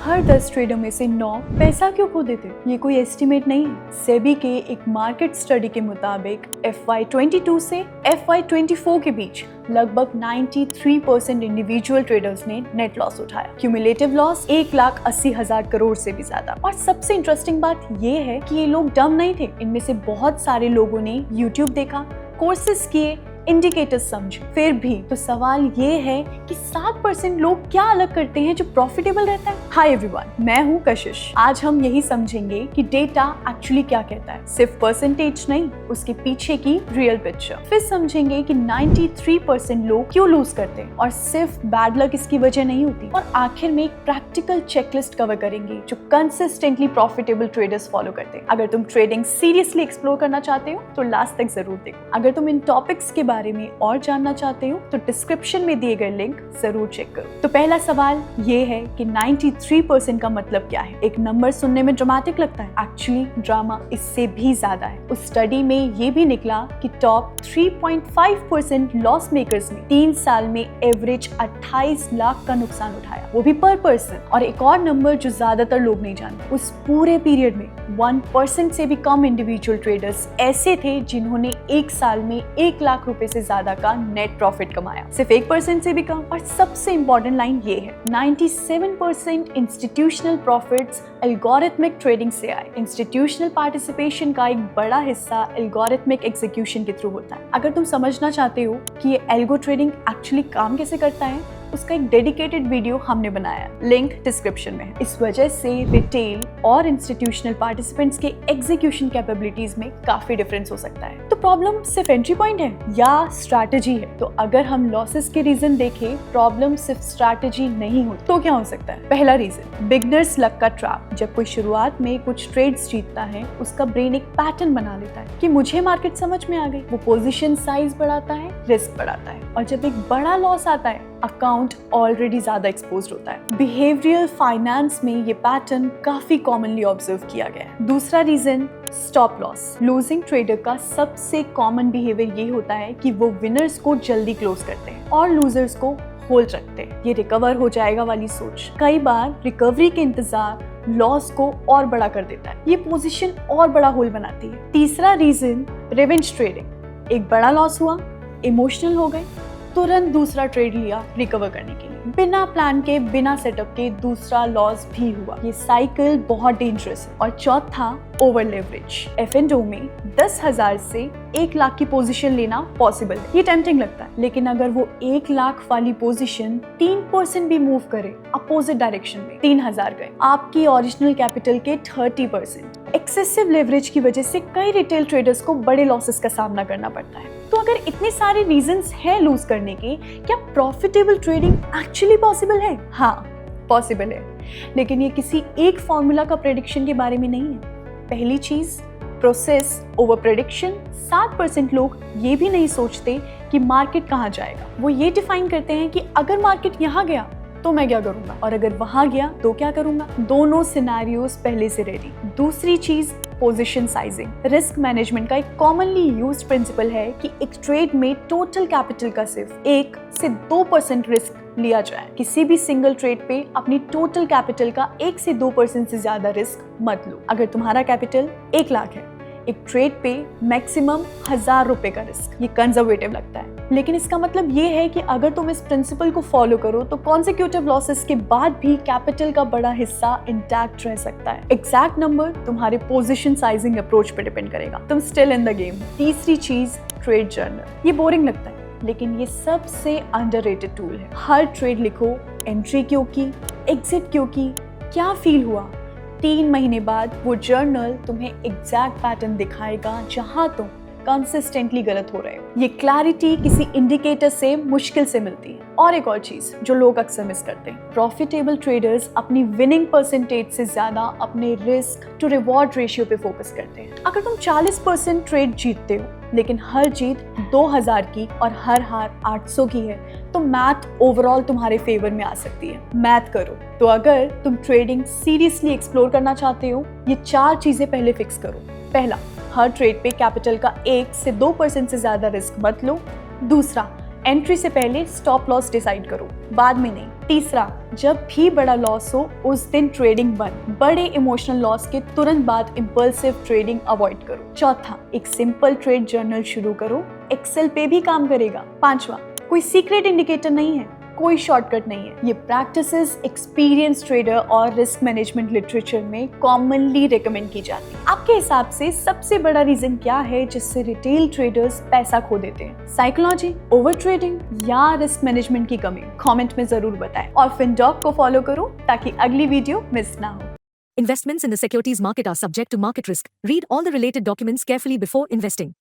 हर 10 trader में से 9 पैसा क्यों खो देते? ये कोई एस्टिमेट नहीं है। सेबी के एक मार्केट स्टडी के मुताबिक FY22 से FY24 के बीच लगभग 93% इंडिविजुअल ट्रेडर्स ने नेट लॉस उठाया। क्यूमुलेटिव लॉस 1,80,000 करोड़ से भी ज्यादा। और सबसे इंटरेस्टिंग बात ये है कि ये लोग डम नहीं थे। इनमें से बहुत सारे लोगों ने यूट्यूब देखा, कोर्सेज किए, इंडिकेटर्स समझ, फिर भी तो सवाल ये है कि 7% लोग क्या अलग करते हैं जो प्रॉफिटेबल रहता है। हाय एवरीवन, मैं हूँ कशिश। आज हम यही समझेंगे कि डेटा एक्चुअली क्या कहता है, सिर्फ परसेंटेज नहीं, उसके पीछे की रियल पिक्चर। फिर समझेंगे कि 93% लोग क्यों लूज करते हैं और सिर्फ बैड लक इसकी वजह नहीं होती। और आखिर में एक प्रैक्टिकल चेकलिस्ट कवर करेंगे जो कंसिस्टेंटली प्रॉफिटेबल ट्रेडर्स फॉलो करते हैं। अगर तुम ट्रेडिंग सीरियसली एक्सप्लोर करना चाहते हो तो लास्ट तक जरूर देखो। अगर तुम इन टॉपिक्स के बारे में और जानना चाहते हो तो डिस्क्रिप्शन में दिए गए लिंक जरूर चेक करो। तो पहला सवाल ये है कि 93% का मतलब क्या है। एक नंबर सुनने में ड्रामेटिक लगता है, एक्चुअली ड्रामा इससे भी ज्यादा है। उस स्टडी में ये भी निकला कि टॉप 3.5% लॉस मेकर्स ने 3 साल में एवरेज 28 लाख का नुकसान उठाया, वो भी पर पर्सन। और एक और नंबर जो ज्यादातर लोग नहीं जानते, उस पूरे पीरियड में 1% से भी कम इंडिविजुअल ट्रेडर्स ऐसे थे जिन्होंने एक साल में 1 लाख रुपए से ज्यादा का नेट प्रॉफिट कमाया, सिर्फ 1% से भी कम। और सबसे इंपॉर्टेंट लाइन ये है, 97% इंस्टीट्यूशनल प्रॉफिट्स एल्गोरिथमिक ट्रेडिंग से आए। इंस्टीट्यूशनल पार्टिसिपेशन का एक बड़ा हिस्सा एल्गोरिथमिक एग्जीक्यूशन के थ्रू होता है। अगर तुम समझना चाहते हो कि ये एल्गो ट्रेडिंग एक्चुअली काम कैसे करता है, उसका एक डेडिकेटेड वीडियो हमने बनाया, लिंक डिस्क्रिप्शन में है। इस वजह से रिटेल और इंस्टीट्यूशनल पार्टिसिपेंट्स के एग्जीक्यूशन कैपेबिलिटीज में काफी डिफरेंस हो सकता है। तो प्रॉब्लम सिर्फ एंट्री पॉइंट है या स्ट्रैटेजी है? तो अगर हम लॉसेस के रीजन देखें, प्रॉब्लम सिर्फ स्ट्रैटेजी नहीं हो तो क्या हो सकता है? पहला रीजन, बिगनर्स लक का ट्रैप। जब कोई शुरुआत में कुछ ट्रेड्स जीतता है, उसका ब्रेन एक पैटर्न बना लेता है कि मुझे मार्केट समझ में आ गई। वो पोजीशन साइज बढ़ाता है, रिस्क बढ़ाता है, और जब एक बड़ा लॉस आता है, अकाउंट ऑलरेडी ज्यादा एक्सपोज्ड होता है। बिहेवियरल फाइनेंस में ये पैटर्न काफी कॉमनली ऑब्जर्व किया गया है। दूसरा reason, stop loss. Losing trader का सबसे कॉमन बिहेवियर ये होता है कि वो विनर्स को जल्दी क्लोज करते हैं और लूजर्स को होल्ड रखते हैं। ये रिकवर हो जाएगा वाली सोच कई बार रिकवरी के इंतजार लॉस को और बड़ा कर देता है। ये पोजीशन और बड़ा होल बनाती है। तीसरा रीजन, रिवेंज ट्रेडिंग। एक बड़ा लॉस हुआ, इमोशनल हो गए, तुरंत दूसरा ट्रेड लिया रिकवर करने के लिए। बिना प्लान के, बिना सेटअप के दूसरा लॉस भी हुआ। ये साइकिल बहुत डेंजरस है। और चौथा, ओवर लेवरेज। F&O में 10,000 से 1 लाख की पोजीशन लेना पॉसिबल है। ये टेम्पटिंग लगता है, लेकिन अगर वो 1 लाख वाली पोजीशन 3% भी मूव करे अपोजिट डायरेक्शन में, 3,000 गए, आपकी ओरिजिनल कैपिटल के 30%। एक्सेसिव लेवरेज की वजह से कई रिटेल ट्रेडर्स को बड़े लॉसेस का सामना करना पड़ता है। तो अगर इतने सारे रीजंस हैं लूज करने के, क्या प्रॉफिटेबल ट्रेडिंग एक्चुअली पॉसिबल है? हाँ, पॉसिबल है, लेकिन ये किसी एक फॉर्मूला का प्रेडिक्शन के बारे में नहीं है। पहली चीज, प्रोसेस ओवर प्रेडिक्शन। 7% लोग ये भी नहीं सोचते कि मार्केट कहाँ जाएगा। वो ये डिफाइन करते हैं कि अगर मार्केट यहाँ गया तो मैं क्या करूंगा, और अगर वहां गया तो क्या करूंगा। दोनों सिनेरियोस पहले से रेडी। दूसरी चीज, पोजीशन साइजिंग। रिस्क मैनेजमेंट का एक कॉमनली यूज्ड प्रिंसिपल है कि एक ट्रेड में टोटल कैपिटल का सिर्फ 1 से 2% रिस्क लिया जाए। किसी भी सिंगल ट्रेड पे अपनी टोटल कैपिटल का 1 से 2% से ज्यादा रिस्क मत लो। अगर तुम्हारा कैपिटल 1 लाख है, एक ट्रेड पे मैक्सिमम 1,000 रुपए का रिस्क, ये कंजर्वेटिव लगता है, लेकिन इसका मतलब ये है कि अगर तुम इस प्रिंसिपल को फॉलो करो तो कॉन्सिक्यूटिव लॉसेस के बाद भी कैपिटल का बड़ा हिस्सा इंटैक्ट रह सकता है। एग्जैक्ट नंबर तुम्हारे पोजीशन साइजिंग अप्रोच पे डिपेंड करेगा। तुम स्टिल इन द गेम। तीसरी चीज, ट्रेड जर्नल। ये बोरिंग लगता है, लेकिन ये सबसे अंडररेटेड टूल है। हर ट्रेड लिखो, एंट्री क्यों की, एग्जिट क्यों की, क्या फील हुआ। 3 महीने बाद वो जर्नल तुम्हें एग्जैक्ट पैटर्न दिखाएगा जहां तुम कंसिस्टेंटली गलत हो रहे हो। ये क्लैरिटी किसी इंडिकेटर से मुश्किल से मिलती है। और एक और चीज जो लोग अक्सर मिस करते हैं, प्रॉफिटेबल ट्रेडर्स अपनी विनिंग परसेंटेज से ज्यादा अपने रिस्क टू रिवॉर्ड रेशियो पे फोकस करते हैं। अगर तुम 40% ट्रेड जीतते हो, लेकिन हर जीत 2,000 की और हर हार 800 की है, तो मैथ ओवरऑल तुम्हारे फेवर में आ सकती है। मैथ करो। तो अगर तुम ट्रेडिंग सीरियसली एक्सप्लोर करना चाहते हो, ये 4 चीजें पहले फिक्स करो। पहला, हर ट्रेड पे कैपिटल का 1 से 2% से ज्यादा रिस्क मत लो। दूसरा, एंट्री से पहले स्टॉप लॉस डिसाइड करो, बाद में नहीं। तीसरा, जब भी बड़ा लॉस हो उस दिन ट्रेडिंग बंद। बड़े इमोशनल लॉस के तुरंत बाद इम्पल्सिव ट्रेडिंग अवॉइड करो। चौथा, एक सिंपल ट्रेड जर्नल शुरू करो, एक्सेल पे भी काम करेगा। पांचवा, कोई सीक्रेट इंडिकेटर नहीं है, कोई शॉर्टकट नहीं है। ये प्रैक्टिसेस एक्सपीरियंस ट्रेडर और रिस्क मैनेजमेंट लिटरेचर में कॉमनली रिकमेंड की जाती है। आपके हिसाब से सबसे बड़ा रीजन क्या है जिससे रिटेल ट्रेडर्स पैसा खो देते हैं? साइकोलॉजी, ओवर ट्रेडिंग या रिस्क मैनेजमेंट की कमी? कमेंट में जरूर बताएं और फिनडॉक को फॉलो करो ताकि अगली वीडियो मिस ना हो। Investments in the securities market are subject to market risk. Read all the related documents carefully before investing.